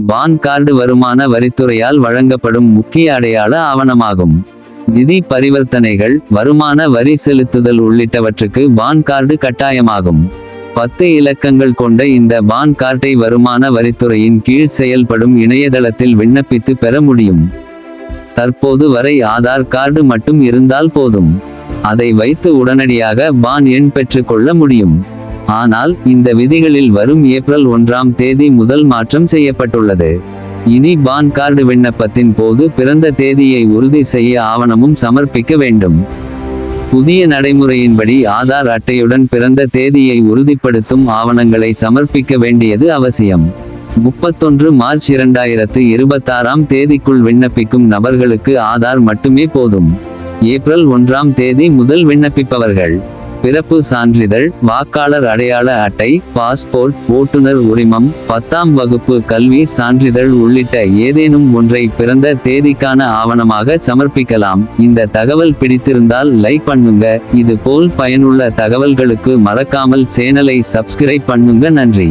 PAN card வருமான வரித்துறையால் வழங்கப்படும் முக்கிய அடையாள ஆவணமாகும். நிதி பரிவர்த்தனைகள், வருமான வரி செலுத்துதல் உள்ளிட்டவற்றுக்கு பான் கார்டு கட்டாயமாகும். 10 இலக்கங்கள் கொண்ட இந்த பான் கார்டை வருமான வரித்துறையின் கீழ் செயல்படும் இணையதளத்தில் விண்ணப்பித்து பெற முடியும். தற்போது வரை ஆதார் கார்டு மட்டும் இருந்தால் போதும். அதை வைத்து உடனடியாக பான் எண் பெற்றுக்கொள்ள முடியும். ஆனால் இந்த விதிகளில் வரும் ஏப்ரல் 1ஆம் தேதி முதல் மாற்றம் செய்யப்பட்டுள்ளது. இனி பான் கார்டு விண்ணப்பத்தின் போது பிறந்த தேதியை உறுதி செய்ய ஆவணமும் சமர்ப்பிக்க வேண்டும். புதிய நடைமுறையின்படி ஆதார் அட்டையுடன் பிறந்த தேதியை உறுதிப்படுத்தும் ஆவணங்களை சமர்ப்பிக்க வேண்டியது அவசியம். 31 மார்ச் 2026ஆம் தேதிக்குள் விண்ணப்பிக்கும் நபர்களுக்கு ஆதார் மட்டுமே போதும். ஏப்ரல் 1ஆம் தேதி முதல் விண்ணப்பிப்பவர்கள் பிறப்பு சான்றிதழ், வாக்காளர் அடையாள அட்டை, பாஸ்போர்ட், ஓட்டுநர் உரிமம், 10ஆம் வகுப்பு கல்வி சான்றிதழ் உள்ளிட்ட ஏதேனும் ஒன்றை பிறந்த தேதிக்கான ஆவணமாக சமர்ப்பிக்கலாம். இந்த தகவல் பிடித்திருந்தால் லைக் பண்ணுங்க. இது போல் பயனுள்ள தகவல்களுக்கு மறக்காமல் சேனலை சப்ஸ்கிரைப் பண்ணுங்க. நன்றி.